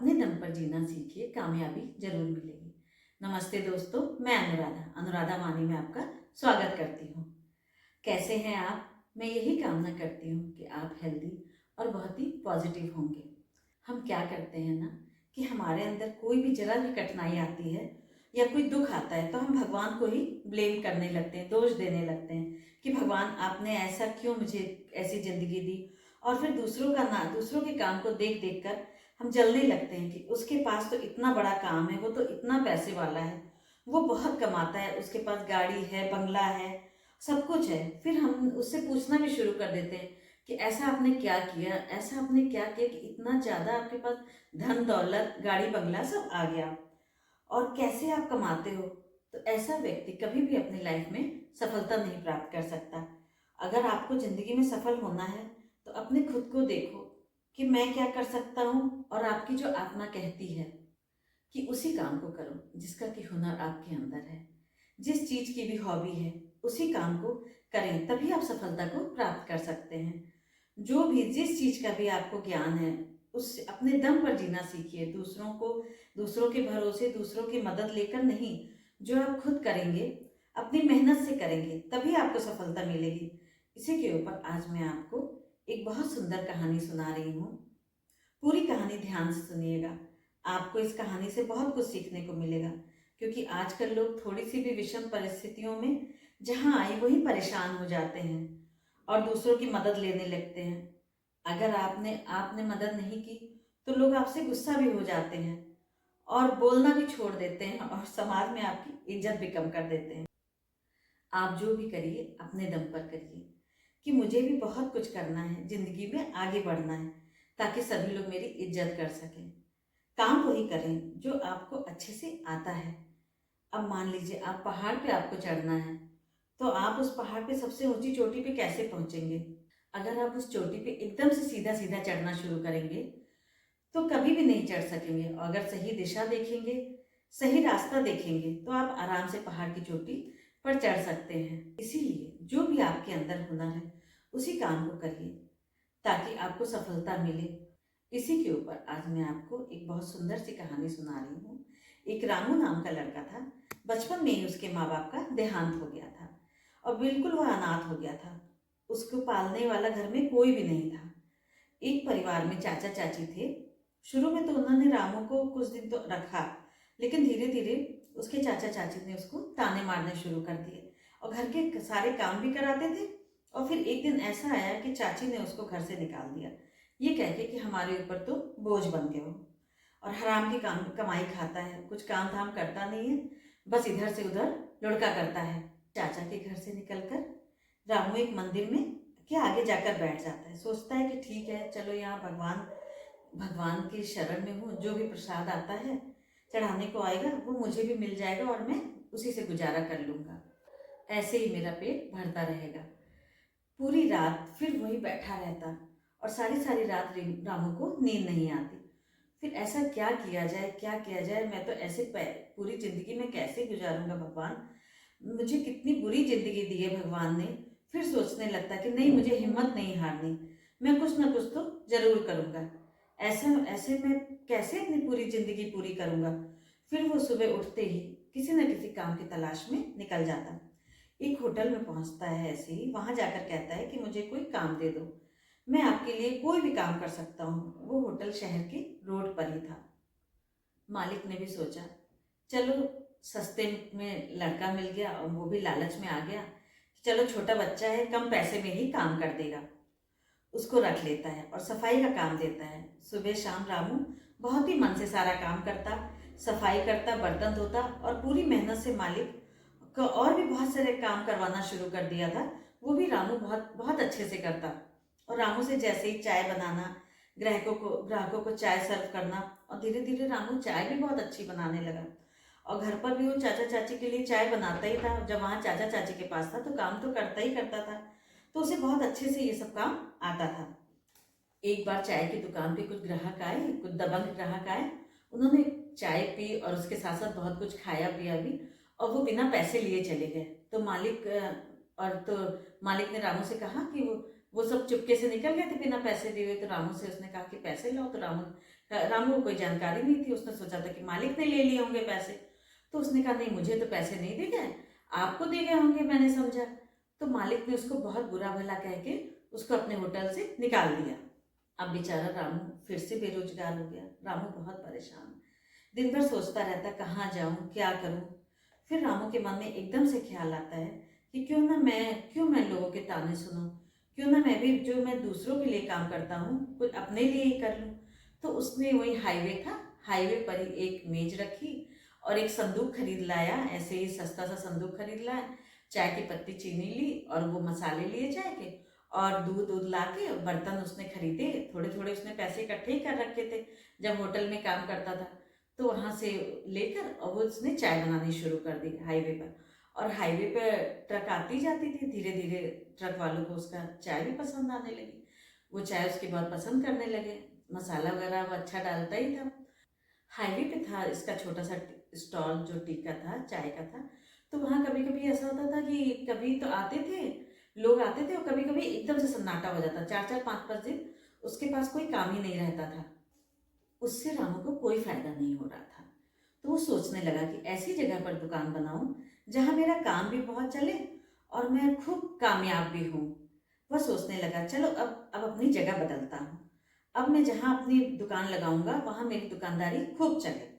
अपने दम पर जीना सीखिए, कामयाबी जरूर मिलेगी। नमस्ते दोस्तों, मैं अनुराधा मानी में आपका स्वागत करती हूँ। कैसे हैं आप? मैं यही कामना करती हूँ कि आप हेल्दी और बहुत ही पॉजिटिव होंगे। हम क्या करते हैं ना कि हमारे अंदर कोई भी जरा भी कठिनाई आती है या कोई दुख आता है तो हम भगवान को ही ब्लेम करने लगते हैं, दोष देने लगते हैं कि भगवान आपने ऐसा क्यों मुझे ऐसी ज़िंदगी दी। और फिर दूसरों के काम को देख देख कर हम जलने लगते हैं कि उसके पास तो इतना बड़ा काम है, वो तो इतना पैसे वाला है, वो बहुत कमाता है, उसके पास गाड़ी है, बंगला है, सब कुछ है। फिर हम उससे पूछना भी शुरू कर देते हैं कि ऐसा आपने क्या किया, ऐसा आपने क्या किया कि इतना ज़्यादा आपके पास धन दौलत गाड़ी बंगला सब आ गया, और कैसे आप कमाते हो। तो ऐसा व्यक्ति कभी भी अपनी लाइफ में सफलता नहीं प्राप्त कर सकता। अगर आपको ज़िंदगी में सफल होना है तो अपने खुद को देखो कि मैं क्या कर सकता हूँ, और आपकी जो आत्मा कहती है कि उसी काम को करो जिसका कि हुनर आपके अंदर है। जिस चीज़ की भी हॉबी है उसी काम को करें, तभी आप सफलता को प्राप्त कर सकते हैं। जो भी जिस चीज़ का भी आपको ज्ञान है उस अपने दम पर जीना सीखिए। दूसरों के भरोसे, दूसरों की मदद लेकर नहीं, जो आप खुद करेंगे, अपनी मेहनत से करेंगे, तभी आपको सफलता मिलेगी। इसी के ऊपर आज मैं आपको एक बहुत सुंदर कहानी सुना रही हूँ। पूरी कहानी ध्यान से सुनिएगा, आपको इस कहानी से बहुत कुछ सीखने को मिलेगा। क्योंकि आजकल लोग थोड़ी सी भी विषम परिस्थितियों में जहाँ आई वही परेशान हो जाते हैं और दूसरों की मदद लेने लगते हैं। अगर आपने आपने मदद नहीं की तो लोग आपसे गुस्सा भी हो जाते हैं और बोलना भी छोड़ देते हैं और समाज में आपकी इज्जत भी कम कर देते हैं। आप जो भी करिए अपने दम पर करिए कि मुझे भी बहुत कुछ करना है, जिंदगी में आगे बढ़ना है, ताकि सभी लोग मेरी इज्जत कर सकें। काम वही करें जो आपको अच्छे से आता है। अब मान लीजिए आप पहाड़ पे आपको चढ़ना है, तो आप उस पहाड़ पे सबसे ऊंची चोटी पे कैसे पहुंचेंगे? अगर आप उस चोटी पे एकदम से सीधा सीधा चढ़ना शुरू करेंगे तो कभी भी नहीं चढ़ सकेंगे। और अगर सही दिशा देखेंगे, सही रास्ता देखेंगे, तो आप आराम से पहाड़ की चोटी पर चढ़ सकते हैं। इसीलिए जो भी आपके अंदर हुनर है उसी काम को करिए ताकि आपको सफलता मिले। इसी के ऊपर आज मैं आपको एक बहुत सुंदर सी कहानी सुना रही हूँ। एक रामू नाम का लड़का था। बचपन में ही उसके माँ बाप का देहांत हो गया था और बिल्कुल वह अनाथ हो गया था। उसको पालने वाला घर में कोई भी नहीं था। एक परिवार में चाचा चाची थे। शुरू में तो उन्होंने रामू को कुछ दिन तो रखा, लेकिन धीरे धीरे उसके चाचा चाची ने उसको ताने मारने शुरू कर दिए और घर के सारे काम भी कराते थे। और फिर एक दिन ऐसा आया कि चाची ने उसको घर से निकाल दिया, ये कह के कि हमारे ऊपर तो बोझ बन गए हो और हराम की काम कमाई खाता है, कुछ काम धाम करता नहीं है, बस इधर से उधर लुढ़का करता है। चाचा के घर से निकलकर रामू एक मंदिर में के आगे जाकर बैठ जाता है। सोचता है कि ठीक है, चलो यहाँ भगवान भगवान की शरण में हूँ, जो भी प्रसाद आता है चढ़ाने को आएगा वो मुझे भी मिल जाएगा और मैं उसी से गुजारा कर लूँगा, ऐसे ही मेरा पेट भरता रहेगा। पूरी रात फिर वही बैठा रहता और सारी सारी रात रामू को नींद नहीं आती। फिर ऐसा क्या किया जाए, क्या किया जाए, मैं तो ऐसे पूरी जिंदगी में कैसे गुजारूंगा भगवान, मुझे कितनी बुरी जिंदगी दी है भगवान ने। फिर सोचने लगता कि नहीं, मुझे हिम्मत नहीं हारनी, मैं कुछ ना कुछ तो जरूर करूंगा। ऐसा ऐसे मैं कैसे अपनी पूरी जिंदगी पूरी करूंगा। फिर वो सुबह उठते ही किसी न किसी काम की तलाश में निकल जाता। एक होटल में पहुंचता है। ऐसे ही वहां जाकर कहता है कि मुझे कोई काम दे दो, मैं आपके लिए कोई भी काम कर सकता हूँ। वो होटल शहर के रोड पर ही था। मालिक ने भी सोचा चलो सस्ते में लड़का मिल गया और वो भी लालच में आ गया, चलो छोटा बच्चा है, कम पैसे में ही काम कर देगा। उसको रख लेता है और सफाई का काम देता है। सुबह शाम रामू बहुत ही मन से सारा काम करता, सफाई करता, बर्तन धोता और पूरी मेहनत से मालिक को और भी बहुत सारे काम करवाना शुरू कर दिया था। वो भी रामू बहुत बहुत अच्छे से करता। और रामू से जैसे ही चाय बनाना, ग्राहकों को चाय सर्व करना, और धीरे धीरे रामू चाय भी बहुत अच्छी बनाने लगा। और घर पर भी वो चाचा चाची के लिए चाय बनाता ही था। जब वहाँ चाचा चाची के पास था तो काम तो करता ही करता था, तो उसे बहुत अच्छे से ये सब काम आता था। एक बार चाय की दुकान पे कुछ ग्राहक आए, कुछ दबंग ग्राहक आए। उन्होंने चाय पी और उसके साथ साथ बहुत कुछ खाया पिया भी, और वो बिना पैसे लिए चले गए। तो मालिक ने रामू से कहा कि वो सब चुपके से निकल गए थे बिना पैसे दिए हुए। तो रामू से उसने कहा कि पैसे लाओ। तो रामू रामू को कोई जानकारी नहीं थी, उसने सोचा था कि मालिक ने ले लिए होंगे पैसे। तो उसने कहा नहीं, मुझे तो पैसे नहीं दिए गए, आपको दिए गए होंगे, मैंने समझा। तो मालिक ने उसको बहुत बुरा भला कह के उसको अपने होटल से निकाल दिया। अब बेचारा रामू फिर से बेरोजगार हो गया। रामू बहुत परेशान, दिन भर सोचता रहता कहाँ जाऊँ, क्या करूँ। फिर रामू के मन में एकदम से ख्याल आता है कि क्यों मैं लोगों के ताने सुनूं, क्यों ना मैं भी जो मैं दूसरों के लिए काम करता हूँ कुछ अपने लिए ही कर लूँ। तो उसने वही हाईवे था, हाईवे पर ही एक मेज रखी और एक संदूक खरीद लाया, ऐसे ही सस्ता सा संदूक खरीद लाया। चाय की पत्ती, चीनी ली और वो मसाले लिए चाय के, और दूध ला के बर्तन उसने खरीदे। थोड़े थोड़े उसने पैसे इकट्ठे ही कर रखे थे जब होटल में काम करता था। तो वहाँ से लेकर और वो उसने चाय बनानी शुरू कर दी हाईवे पर। और हाईवे पर ट्रक आती जाती थी, धीरे धीरे ट्रक वालों को उसका चाय भी पसंद आने लगी। वो चाय उसकी बहुत पसंद करने लगे, मसाला वगैरह वो अच्छा डालता ही था। हाईवे पे था इसका छोटा सा स्टॉल जो टी का था, चाय का था। तो वहाँ कभी कभी ऐसा होता था कि कभी तो आते थे लोग, आते थे, और कभी कभी एकदम से सन्नाटा हो जाता। 4-4 5-5 दिन उसके पास कोई काम ही नहीं रहता था। उससे रामू को कोई फायदा नहीं हो रहा था। तो वो सोचने लगा कि ऐसी जगह पर दुकान बनाऊं जहां मेरा काम भी बहुत चले और मैं खूब कामयाब भी हूँ। वह सोचने लगा चलो अब अपनी जगह बदलता हूँ। अब मैं जहाँ अपनी दुकान लगाऊंगा वहां मेरी दुकानदारी खूब चले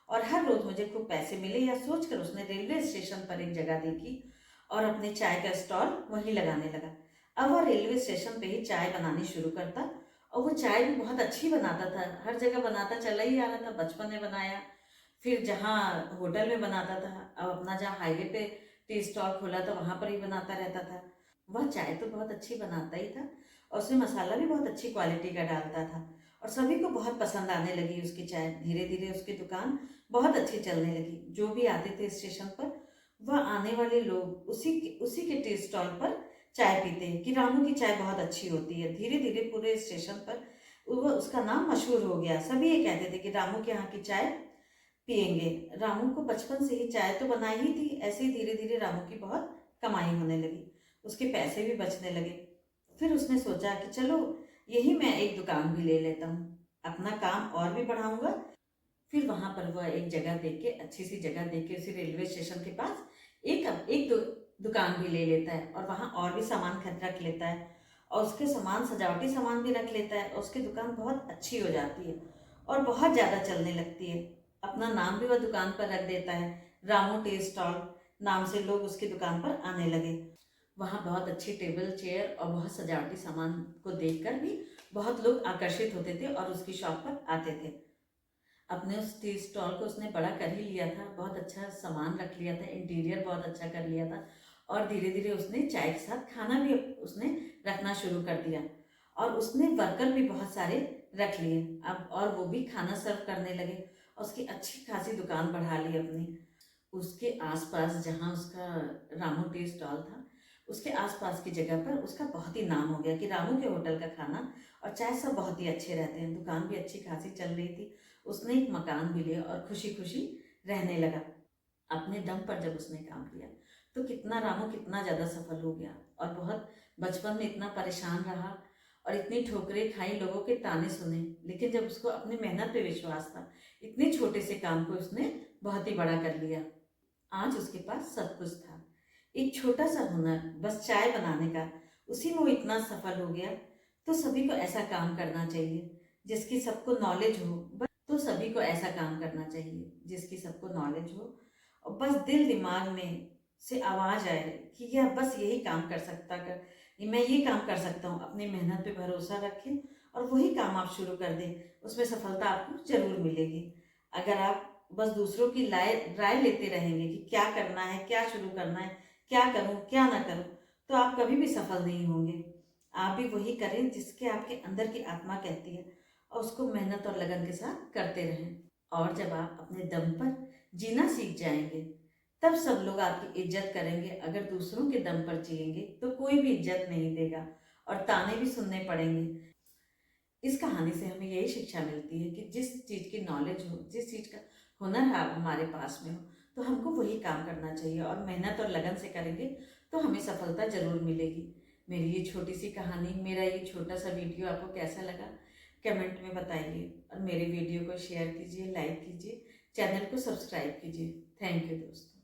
और हर रोज मुझे खूब पैसे मिले। या सोचकर उसने रेलवे स्टेशन पर एक जगह देखी और अपने चाय का स्टॉल वहीं लगाने लगा। अब वह रेलवे स्टेशन पे ही चाय बनानी शुरू करता और वो चाय भी बहुत अच्छी बनाता था, हर जगह बनाता चला ही आ रहा था। बचपन में बनाया, फिर जहाँ होटल में बनाता था, अब अपना जहाँ हाईवे पे टी स्टॉल खोला था वहाँ पर ही बनाता रहता था। वह चाय तो बहुत अच्छी बनाता ही था और उसमें मसाला भी बहुत अच्छी क्वालिटी का डालता था और सभी को बहुत पसंद आने लगी उसकी चाय। धीरे धीरे उसकी दुकान बहुत अच्छी चलने लगी। जो भी आते थे स्टेशन पर, वह आने वाले लोग उसी के टी स्टॉल पर चाय पीते हैं कि रामू की चाय बहुत अच्छी होती है। धीरे धीरे पूरे स्टेशन पर वह उसका नाम मशहूर हो गया। सभी ये कहते थे कि रामू के यहाँ की चाय पियेंगे। रामू को बचपन से ही चाय तो बनाई ही थी। ऐसे ही धीरे धीरे रामू की बहुत कमाई होने लगी, उसके पैसे भी बचने लगे। फिर उसने सोचा कि चलो यही मैं एक दुकान भी ले लेता हूँ, अपना काम और भी बढ़ाऊंगा। फिर वहां पर वह एक जगह देख के, अच्छी सी जगह देख के, उसी रेलवे स्टेशन के पास एक दुकान भी ले लेता है और वहां और भी सामान खरीद रख लेता है और उसके सामान, सजावटी सामान भी रख लेता है और उसकी दुकान बहुत अच्छी हो जाती है और बहुत ज़्यादा चलने लगती है। अपना नाम भी वह दुकान पर रख देता है, रामू टी स्टॉल नाम से लोग उसकी दुकान पर आने लगे। वहाँ बहुत अच्छी टेबल चेयर और बहुत सजावटी सामान को देखकर भी बहुत लोग आकर्षित होते थे और उसकी शॉप पर आते थे। अपने उस टी स्टॉल को उसने बड़ा कर ही लिया था, बहुत अच्छा सामान रख लिया था, इंटीरियर बहुत अच्छा कर लिया था और धीरे धीरे उसने चाय के साथ खाना भी उसने रखना शुरू कर दिया और उसने वर्कर भी बहुत सारे रख लिए अब, और वो भी खाना सर्व करने लगे और उसकी अच्छी खासी दुकान बढ़ा ली अपनी। उसके आसपास जहाँ उसका रामू टी स्टॉल था, उसके आसपास की जगह पर उसका बहुत ही नाम हो गया कि रामू के होटल का खाना और चाय सब बहुत ही अच्छे रहते हैं। दुकान भी अच्छी खासी चल रही थी। उसने एक मकान भी लिया और खुशी खुशी रहने लगा। अपने दम पर जब उसने काम किया तो रामू कितना ज़्यादा सफल हो गया और बहुत बचपन में इतना परेशान रहा और इतनी ठोकरें खाई, लोगों के ताने सुने, लेकिन जब उसको अपनी मेहनत पे विश्वास था, इतने छोटे से काम को उसने बहुत ही बड़ा कर लिया। आज उसके पास सब कुछ था, एक छोटा सा हुनर, बस चाय बनाने का, उसी में वो इतना सफल हो गया। तो सभी को ऐसा काम करना चाहिए जिसकी सबको नॉलेज हो। तो सभी को ऐसा काम करना चाहिए जिसकी सबको नॉलेज हो और बस दिल दिमाग में से आवाज आए कि यह बस यही काम कर सकता कर मैं ये काम कर सकता हूँ। अपनी मेहनत पे भरोसा रखें और वही काम आप शुरू कर दें, उसमें सफलता आपको जरूर मिलेगी। अगर आप बस दूसरों की राय लेते रहेंगे कि क्या करना है, क्या शुरू करना है, क्या करूं क्या ना करूं, तो आप कभी भी सफल नहीं होंगे। आप भी वही करें जिसके आपके अंदर की आत्मा कहती है और उसको मेहनत और लगन के साथ करते रहें। और जब आप अपने दम पर जीना सीख जाएंगे तब सब लोग आपकी इज्जत करेंगे। अगर दूसरों के दम पर जिएंगे तो कोई भी इज्जत नहीं देगा और ताने भी सुनने पड़ेंगे। इस कहानी से हमें यही शिक्षा मिलती है कि जिस चीज़ की नॉलेज हो, जिस चीज़ का हुनर हमारे पास में हो, तो हमको वही काम करना चाहिए और मेहनत और लगन से करेंगे तो हमें सफलता जरूर मिलेगी। मेरी ये छोटी सी कहानी, मेरा ये छोटा सा वीडियो आपको कैसा लगा, कमेंट में बताइए और मेरे वीडियो को शेयर कीजिए, लाइक कीजिए, चैनल को सब्सक्राइब कीजिए। थैंक यू दोस्तों।